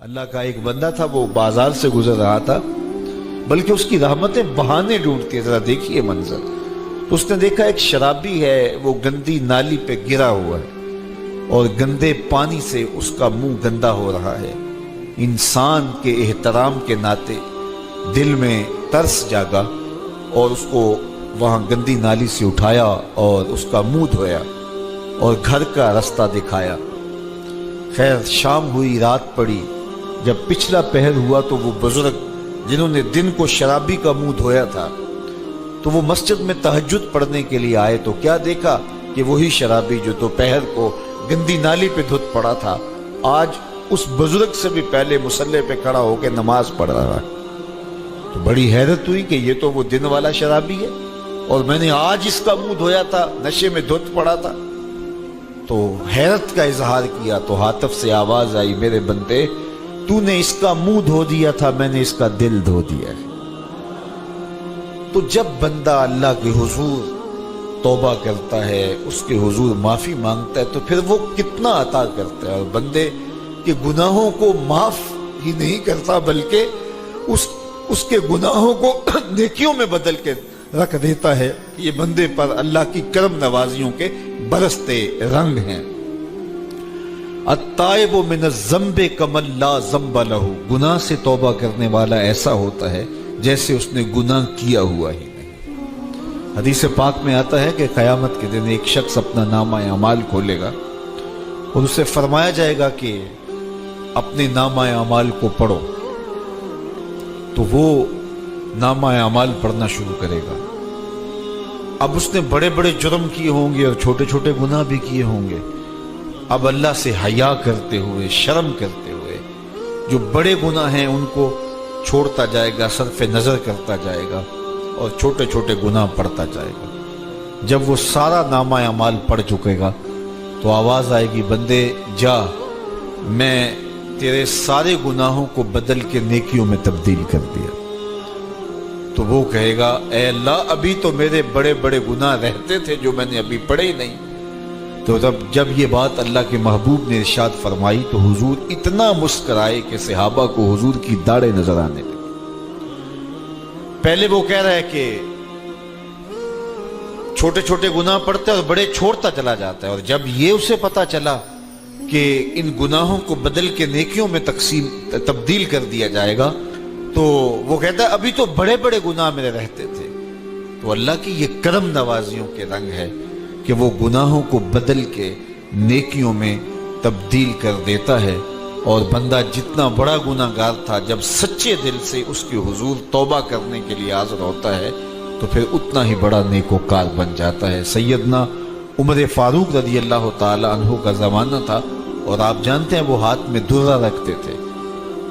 اللہ کا ایک بندہ تھا، وہ بازار سے گزر رہا تھا، بلکہ اس کی رحمتیں بہانے ڈھونڈتی ہیں۔ ذرا دیکھیے منظر۔ تو اس نے دیکھا ایک شرابی ہے، وہ گندی نالی پہ گرا ہوا ہے اور گندے پانی سے اس کا منہ گندا ہو رہا ہے۔ انسان کے احترام کے ناطے دل میں ترس جاگا اور اس کو وہاں گندی نالی سے اٹھایا اور اس کا منہ دھویا اور گھر کا رستہ دکھایا۔ خیر شام ہوئی، رات پڑی۔ جب پچھلا پہر ہوا تو وہ بزرگ جنہوں نے دن کو شرابی کا منہ دھویا تھا تو وہ مسجد میں تہجد پڑھنے کے لیے آئے تو کیا دیکھا کہ وہی شرابی جو دوپہر کو گندی نالی پہ دھت پڑا تھا آج اس بزرگ سے بھی پہلے مصلی پہ کھڑا ہو کے نماز پڑھ رہا ہے۔ تو بڑی حیرت ہوئی کہ یہ تو وہ دن والا شرابی ہے اور میں نے آج اس کا منہ دھویا تھا، نشے میں دھت پڑا تھا۔ تو حیرت کا اظہار کیا تو ہاتف سے آواز آئی، میرے بندے تو نے اس کا منہ دھو دیا تھا، میں نے اس کا دل دھو دیا ہے۔ تو جب بندہ اللہ کے حضور توبہ کرتا ہے، اس کے حضور معافی مانگتا ہے تو پھر وہ کتنا عطا کرتا ہے، اور بندے کے گناہوں کو معاف ہی نہیں کرتا بلکہ اس کے گناہوں کو نیکیوں میں بدل کے رکھ دیتا ہے۔ یہ بندے پر اللہ کی کرم نوازیوں کے برستے رنگ ہیں۔ التائب من الذنب کمن لا ذنب لہ، گناہ سے توبہ کرنے والا ایسا ہوتا ہے جیسے اس نے گناہ کیا ہوا ہی نہیں۔ حدیث پاک میں آتا ہے کہ قیامت کے دن ایک شخص اپنا نامہ اعمال کھولے گا اور اسے فرمایا جائے گا کہ اپنے نامہ اعمال کو پڑھو، تو وہ نامہ اعمال پڑھنا شروع کرے گا۔ اب اس نے بڑے بڑے جرم کیے ہوں گے اور چھوٹے چھوٹے گناہ بھی کیے ہوں گے۔ اب اللہ سے حیا کرتے ہوئے، شرم کرتے ہوئے جو بڑے گناہ ہیں ان کو چھوڑتا جائے گا، صرف نظر کرتا جائے گا اور چھوٹے چھوٹے گناہ پڑھتا جائے گا۔ جب وہ سارا نامہ اعمال پڑھ چکے گا تو آواز آئے گی، بندے جا، میں تیرے سارے گناہوں کو بدل کے نیکیوں میں تبدیل کر دیا۔ تو وہ کہے گا، اے اللہ ابھی تو میرے بڑے بڑے گناہ رہتے تھے جو میں نے ابھی پڑھے ہی نہیں۔ تو جب یہ بات اللہ کے محبوب نے ارشاد فرمائی تو حضور اتنا مسکرائے کہ صحابہ کو حضور کی داڑھیں نظر آنے لگی۔ پہلے وہ کہہ رہا ہے کہ چھوٹے چھوٹے گناہ پڑھتا ہے اور بڑے چھوڑتا چلا جاتا ہے، اور جب یہ اسے پتا چلا کہ ان گناہوں کو بدل کے نیکیوں میں تبدیل کر دیا جائے گا تو وہ کہتا ہے ابھی تو بڑے بڑے گناہ میرے رہتے تھے۔ تو اللہ کی یہ کرم نوازیوں کے رنگ ہے کہ وہ گناہوں کو بدل کے نیکیوں میں تبدیل کر دیتا ہے، اور بندہ جتنا بڑا گناہ گار تھا جب سچے دل سے اس کے حضور توبہ کرنے کے لیے حاضر ہوتا ہے تو پھر اتنا ہی بڑا نیکوکار بن جاتا ہے۔ سیدنا عمر فاروق رضی اللہ تعالی عنہ کا زمانہ تھا اور آپ جانتے ہیں وہ ہاتھ میں درہ رکھتے تھے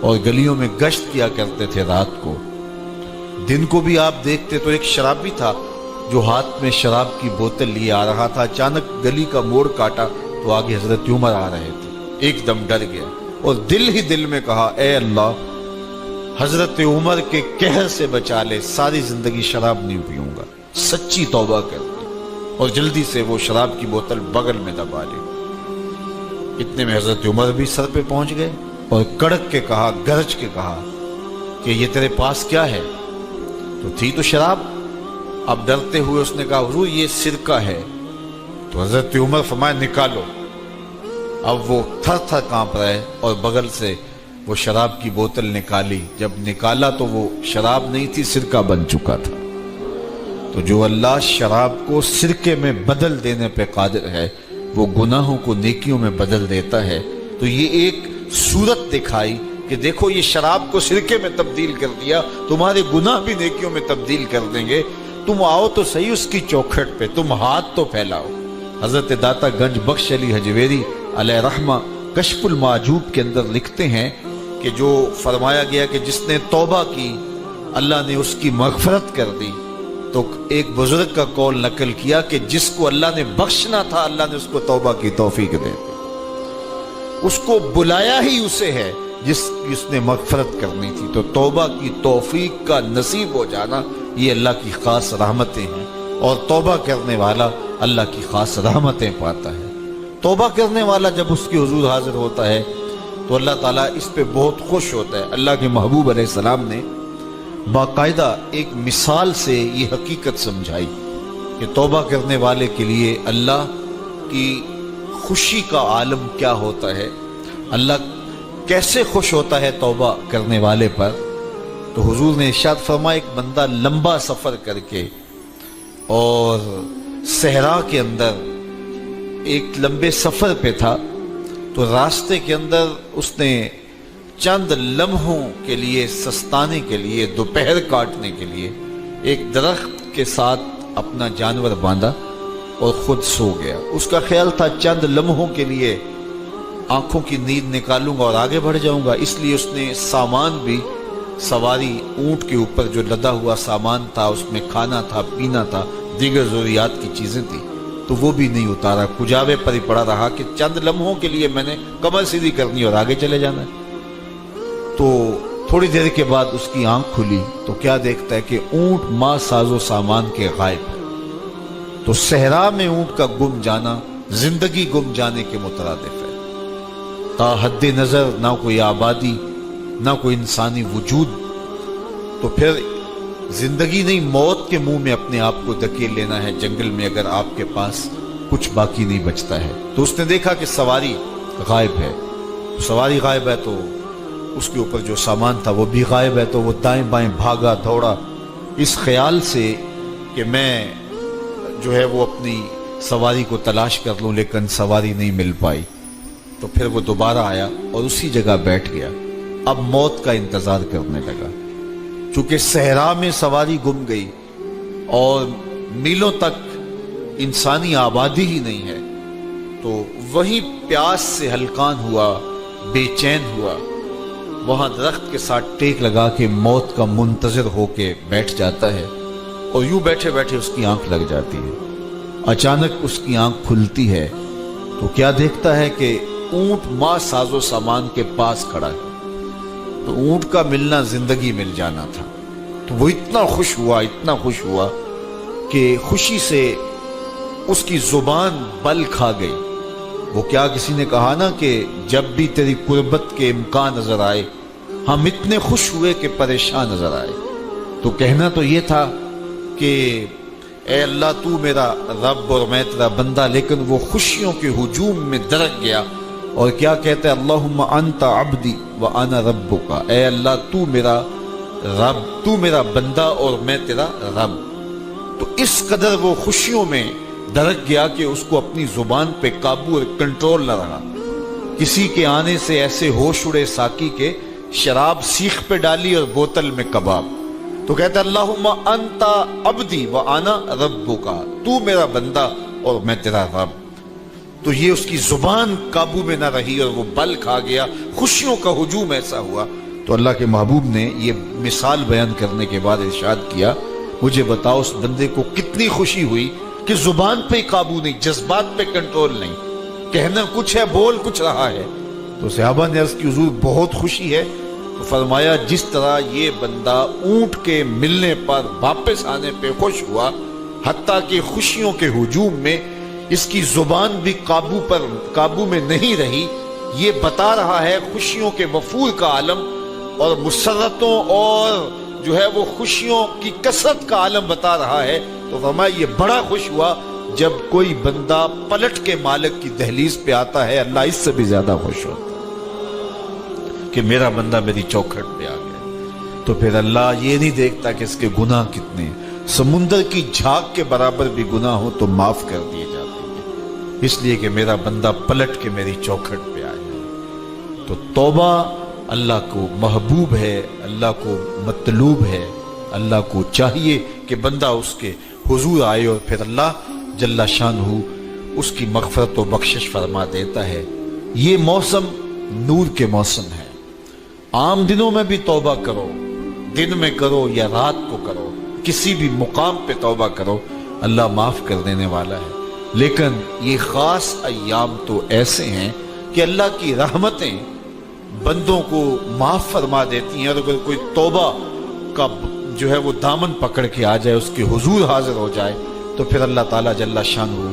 اور گلیوں میں گشت کیا کرتے تھے رات کو۔ دن کو بھی آپ دیکھتے تو ایک شرابی تھا جو ہاتھ میں شراب کی بوتل لیے آ رہا تھا۔ اچانک گلی کا موڑ کاٹا تو آگے حضرت عمر آ رہے تھے۔ ایک دم ڈر گیا اور دل ہی دل میں کہا، اے اللہ حضرت عمر کے قہر سے بچا لے، ساری زندگی شراب نہیں پیوں گا۔ سچی توبہ کر دی اور جلدی سے وہ شراب کی بوتل بغل میں دبا لی۔ اتنے میں حضرت عمر بھی سر پہ پہنچ گئے اور کڑک کے کہا، گرج کے کہا کہ یہ تیرے پاس کیا ہے؟ تو تھی تو شراب۔ اب ڈرتے ہوئے اس نے کہا، حضور یہ سرکہ ہے۔ تو حضرت عمر فرمایا، نکالو۔ اب وہ تھر تھر کانپ رہے اور بغل سے وہ شراب کی بوتل نکالی۔ جب نکالا تو وہ شراب نہیں تھی، سرکہ بن چکا تھا۔ تو جو اللہ شراب کو سرکے میں بدل دینے پہ قادر ہے وہ گناہوں کو نیکیوں میں بدل دیتا ہے۔ تو یہ ایک صورت دکھائی کہ دیکھو یہ شراب کو سرکے میں تبدیل کر دیا، تمہارے گناہ بھی نیکیوں میں تبدیل کر دیں گے۔ تم آؤ تو صحیح اس کی چوکھٹ پہ، تم ہاتھ تو پھیلاؤ۔ حضرت داتا گنج بخش علی حجویری علیہ رحمہ کشف المعجوب کے اندر لکھتے ہیں کہ جو فرمایا گیا کہ جس نے توبہ کی اللہ نے اس کی مغفرت کر دی، تو ایک بزرگ کا قول نقل کیا کہ جس کو اللہ نے بخشنا تھا اللہ نے اس کو توبہ کی توفیق دے دی۔ اس کو بلایا ہی اسے ہے جس نے مغفرت کرنی تھی۔ تو توبہ کی توفیق کا نصیب ہو جانا یہ اللہ کی خاص رحمتیں ہیں، اور توبہ کرنے والا اللہ کی خاص رحمتیں پاتا ہے۔ توبہ کرنے والا جب اس کے حضور حاضر ہوتا ہے تو اللہ تعالیٰ اس پہ بہت خوش ہوتا ہے۔ اللہ کے محبوب علیہ السلام نے باقاعدہ ایک مثال سے یہ حقیقت سمجھائی کہ توبہ کرنے والے کے لیے اللہ کی خوشی کا عالم کیا ہوتا ہے، اللہ کیسے خوش ہوتا ہے توبہ کرنے والے پر۔ تو حضور نے ارشاد فرمایا ایک بندہ لمبا سفر کر کے اور صحرا کے اندر ایک لمبے سفر پہ تھا، تو راستے کے اندر اس نے چند لمحوں کے لیے سستانے کے لیے، دوپہر کاٹنے کے لیے ایک درخت کے ساتھ اپنا جانور باندھا اور خود سو گیا۔ اس کا خیال تھا چند لمحوں کے لیے آنکھوں کی نیند نکالوں گا اور آگے بڑھ جاؤں گا، اس لیے اس نے سامان بھی سواری اونٹ کے اوپر جو لدا ہوا سامان تھا، اس میں کھانا تھا، پینا تھا، دیگر ضروریات کی چیزیں تھیں، تو وہ بھی نہیں اتارا، کجاوے پر ہی پڑا رہا کہ چند لمحوں کے لیے میں نے کمر سیدھی کرنی اور آگے چلے جانا ہے۔ تو تھوڑی دیر کے بعد اس کی آنکھ کھلی تو کیا دیکھتا ہے کہ اونٹ ماں ساز و سامان کے غائب ہے۔ تو صحرا میں اونٹ کا گم جانا زندگی گم جانے کے مترادف ہے۔ تا حد نظر نہ کوئی آبادی، نہ کوئی انسانی وجود، تو پھر زندگی نہیں موت کے منہ میں اپنے آپ کو دھکیل لینا ہے جنگل میں، اگر آپ کے پاس کچھ باقی نہیں بچتا ہے۔ تو اس نے دیکھا کہ سواری غائب ہے، سواری غائب ہے تو اس کے اوپر جو سامان تھا وہ بھی غائب ہے، تو وہ دائیں بائیں بھاگا دوڑا اس خیال سے کہ میں جو ہے وہ اپنی سواری کو تلاش کر لوں، لیکن سواری نہیں مل پائی۔ تو پھر وہ دوبارہ آیا اور اسی جگہ بیٹھ گیا، اب موت کا انتظار کرنے لگا۔ چونکہ صحرا میں سواری گم گئی اور میلوں تک انسانی آبادی ہی نہیں ہے، تو وہی پیاس سے ہلکان ہوا، بے چین ہوا، وہاں درخت کے ساتھ ٹیک لگا کے موت کا منتظر ہو کے بیٹھ جاتا ہے، اور یوں بیٹھے بیٹھے اس کی آنکھ لگ جاتی ہے۔ اچانک اس کی آنکھ کھلتی ہے تو کیا دیکھتا ہے کہ اونٹ ماں ساز و سامان کے پاس کھڑا ہے۔ تو اونٹ کا ملنا زندگی مل جانا تھا، تو وہ اتنا خوش ہوا کہ خوشی سے اس کی زبان بل کھا گئی۔ وہ کیا کسی نے کہا نا کہ جب بھی تیری قربت کے امکان نظر آئے ہم اتنے خوش ہوئے کہ پریشان نظر آئے۔ تو کہنا تو یہ تھا کہ اے اللہ تو میرا رب اور میں تیرا بندہ، لیکن وہ خوشیوں کے ہجوم میں درک گیا اور کیا کہتا ہے، اللہم انت عبدی وانا ربک، اے اللہ تو میرا رب، تو میرا بندہ اور میں تیرا رب۔ تو اس قدر وہ خوشیوں میں درک گیا کہ اس کو اپنی زبان پہ قابو اور کنٹرول نہ رہا۔ کسی کے آنے سے ایسے ہوش اڑے ساقی کے، شراب سیخ پہ ڈالی اور بوتل میں کباب۔ تو کہتا ہے اللہم انت عبدی وانا ربک، تو میرا بندہ اور میں تیرا رب۔ تو یہ اس کی زبان قابو میں نہ رہی اور وہ بل کھا گیا، خوشیوں کا ہجوم ایسا ہوا۔ تو اللہ کے محبوب نے یہ مثال بیان کرنے کے بعد ارشاد کیا، مجھے بتاؤ اس بندے کو کتنی خوشی ہوئی کہ زبان پہ قابو نہیں، جذبات پہ کنٹرول نہیں، کہنا کچھ ہے بول کچھ رہا ہے۔ تو صحابہ نے عرض کی حضور بہت خوشی ہے۔ تو فرمایا جس طرح یہ بندہ اونٹ کے ملنے پر واپس آنے پہ خوش ہوا، حتیٰ کہ خوشیوں کے ہجوم میں اس کی زبان بھی قابو میں نہیں رہی، یہ بتا رہا ہے خوشیوں کے وفور کا عالم اور مسرتوں اور جو ہے وہ خوشیوں کی کثرت کا عالم بتا رہا ہے۔ تو فرمایا یہ بڑا خوش ہوا جب کوئی بندہ پلٹ کے مالک کی دہلیز پہ آتا ہے، اللہ اس سے بھی زیادہ خوش ہوتا ہے کہ میرا بندہ میری چوکھٹ پہ آ گیا۔ تو پھر اللہ یہ نہیں دیکھتا کہ اس کے گناہ کتنے، سمندر کی جھاگ کے برابر بھی گناہ ہو تو معاف کر دیے جاتے ہیں، اس لیے کہ میرا بندہ پلٹ کے میری چوکھٹ پہ آئے۔ تو توبہ اللہ کو محبوب ہے، اللہ کو مطلوب ہے، اللہ کو چاہیے کہ بندہ اس کے حضور آئے اور پھر اللہ جل شانہ اس کی مغفرت و بخشش فرما دیتا ہے۔ یہ موسم نور کے موسم ہے، عام دنوں میں بھی توبہ کرو، دن میں کرو یا رات کو کرو، کسی بھی مقام پہ توبہ کرو، اللہ معاف کر دینے والا ہے۔ لیکن یہ خاص ایام تو ایسے ہیں کہ اللہ کی رحمتیں بندوں کو معاف فرما دیتی ہیں، اور اگر کوئی توبہ کا جو ہے وہ دامن پکڑ کے آ جائے، اس کے حضور حاضر ہو جائے، تو پھر اللہ تعالیٰ جل شانہ